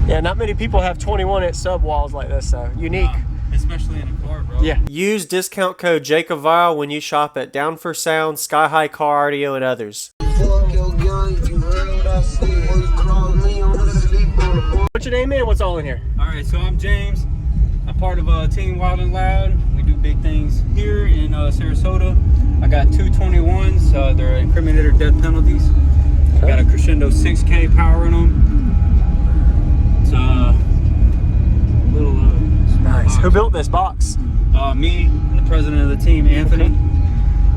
Yeah, not many people have 21-inch sub walls like this, so unique. Especially in a car, bro. Yeah. Use discount code JACOBVILE when you shop at Down for Sound, Sky High Car Audio, and others. What's your name, man? What's all in here? Alright, so I'm James. I'm part of Team Wild and Loud. We do big things here in Sarasota. I got two 21s. They're incriminator death penalties. Okay. Got a Crescendo 6K power in them. It's a little nice. Box. Who built this box? Me and the president of the team, Anthony. Okay.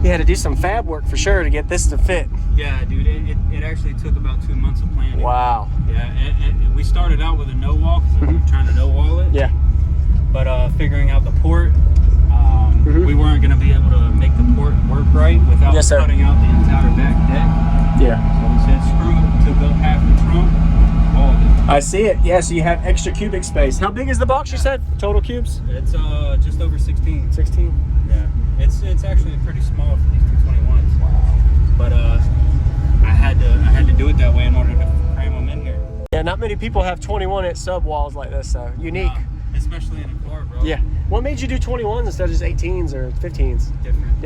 You had to do some fab work for sure to get this to fit. Yeah, dude. It actually took about 2 months of planning. Wow. Yeah, and we started out with a no wall because we were trying to no wall it. Yeah. But figuring out the port, we weren't going to be able to make the port work right without cutting out the entire back deck. Yeah. So we said screw it, took up half the trunk, all of it. I see it. Yeah, so you have extra cubic space. How big is the box you said? Total cubes? It's just over 16. 16? Yeah. It's actually pretty small for these 221s. Wow. But I had to do it that way in order to cram them in here. Yeah, not many people have 21-inch sub walls like this, so unique. Especially in a car, bro. Yeah. What made you do 21s instead of just 18s or 15s? Different.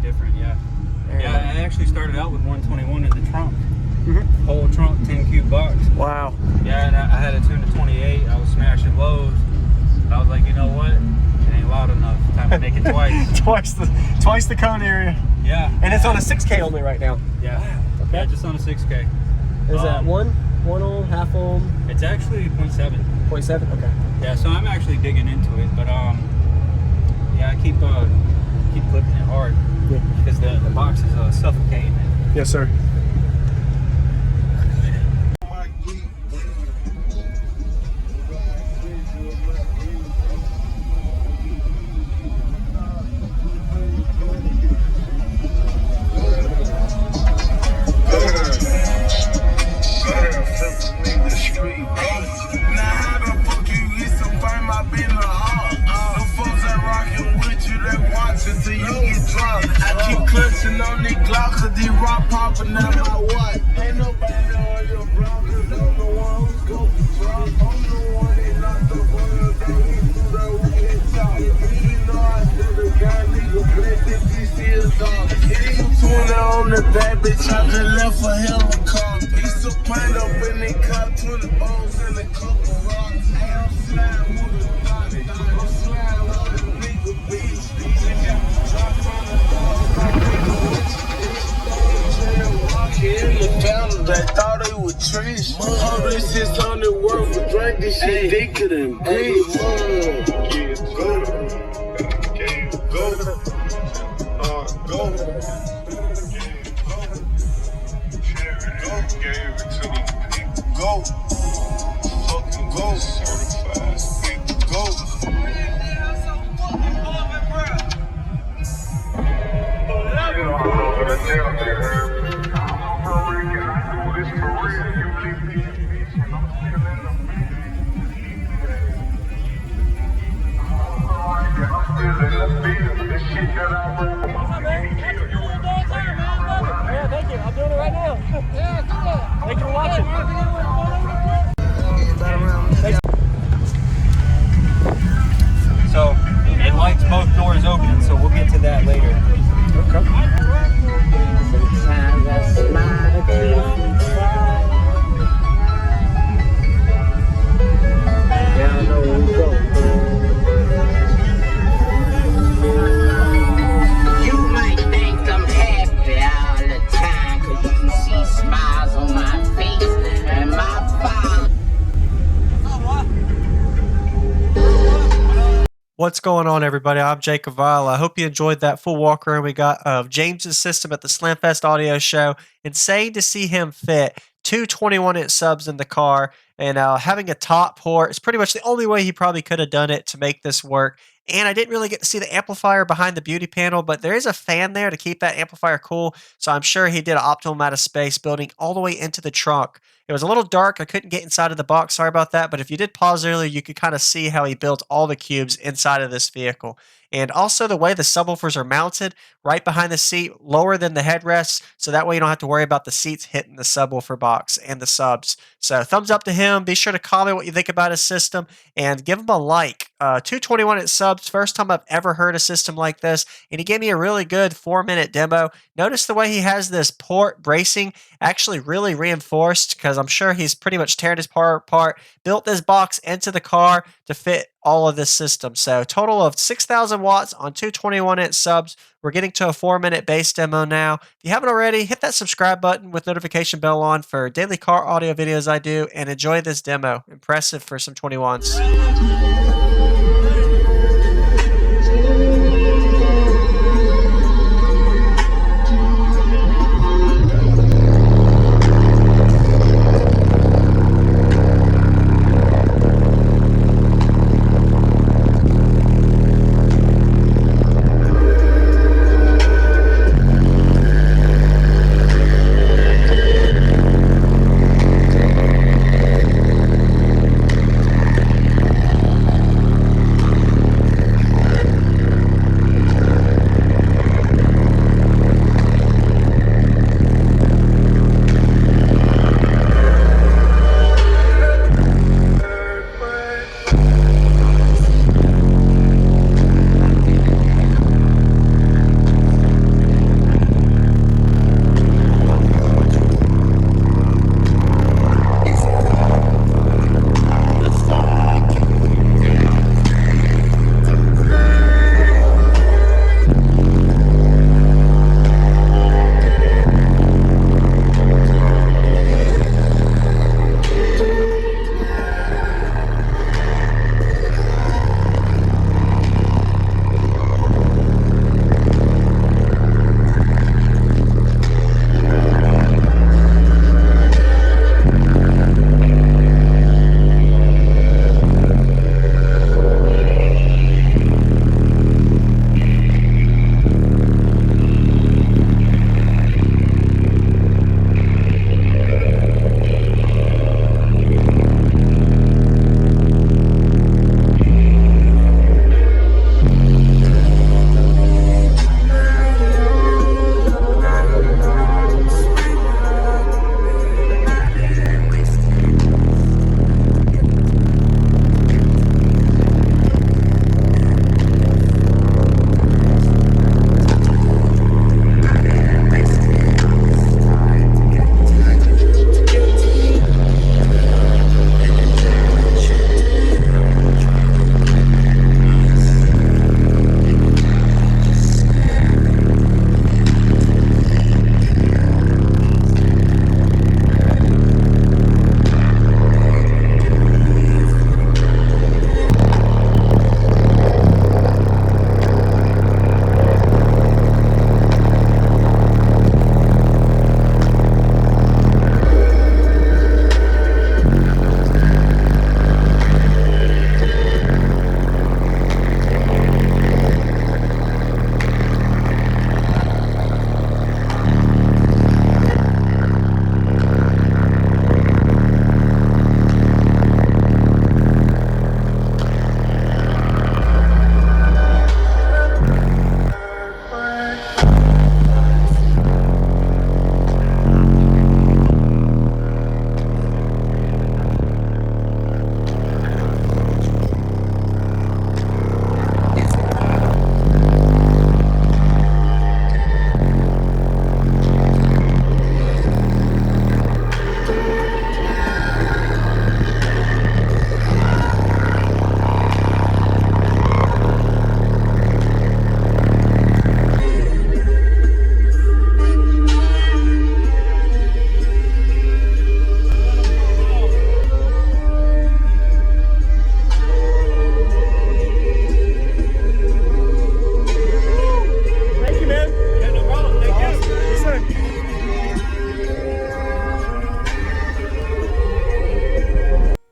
Different, yeah. Yeah, I actually started out with 121 in the trunk. Whole trunk, 10 cube box. Wow. Yeah, and I had it tuned to 28. I was smashing lows. I was like, you know what? It ain't loud enough. Time to make it twice. twice the cone area. Yeah. And it's on a 6K only right now. Yeah. Okay. Yeah, just on a 6K. Is that one ohm, half ohm? It's actually 0.7. 0.7. Okay. Yeah, so I'm actually digging into it, but yeah, I keep clipping it hard because the box is suffocating it. Yes, sir. On the bad bitch, I just left for hell a car. Piece of pint up in the cup, 20 bones in a couple rocks. I'm sliding with the dot, I'm sliding with the nigga bitch. In the fountain, they thought they were trash. All this is on the world for drink, this shit thicker than grease. Go. Go, fucking go, certified, go. Yeah, thank you. I'm doing it right now. Yeah, thank you for watching. So it lights both doors open, so we'll get to that later. What's going on, everybody? I'm Jacob Vile. I hope you enjoyed that full walk around we got of James's system at the Slamfest audio show. Insane to see him fit two 21-inch subs in the car, and having a top port is pretty much the only way he probably could have done it to make this work. And I didn't really get to see the amplifier behind the beauty panel, but there is a fan there to keep that amplifier cool, so I'm sure he did an optimal amount of space building all the way into the trunk. It was a little dark. I couldn't get inside of the box. Sorry about that. But if you did pause earlier, you could kind of see how he built all the cubes inside of this vehicle. And also the way the subwoofers are mounted right behind the seat, lower than the headrests. So that way you don't have to worry about the seats hitting the subwoofer box and the subs. So thumbs up to him. him. Be sure to comment what you think about his system and give him a like. 221 at subs, first time I've ever heard a system like this, and he gave me a really good 4-minute demo. Notice the way he has this port bracing actually really reinforced, because I'm sure he's pretty much tearing his part apart, built this box into the car to fit all of this system. So total of 6,000 watts on 221 inch subs. We're getting to a 4-minute bass demo now. If you haven't already, hit that subscribe button with notification bell on for daily car audio videos I do, and enjoy this demo. Impressive for some 21s.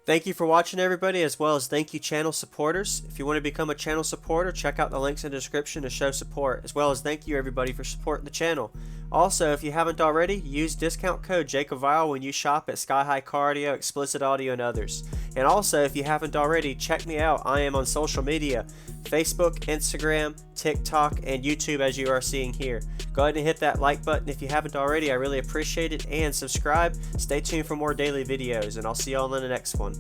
Thank you for watching, everybody, as well as thank you channel supporters. If you want to become a channel supporter, check out the links in the description to show support, as well as thank you everybody for supporting the channel. Also, if you haven't already, use discount code JakeOfVile when you shop at Sky High Cardio, Explicit Audio, and others. And also, if you haven't already, check me out. I am on social media, Facebook, Instagram, TikTok, and YouTube, as you are seeing here. Go ahead and hit that like button if you haven't already. I really appreciate it. And subscribe. Stay tuned for more daily videos, and I'll see y'all in the next one.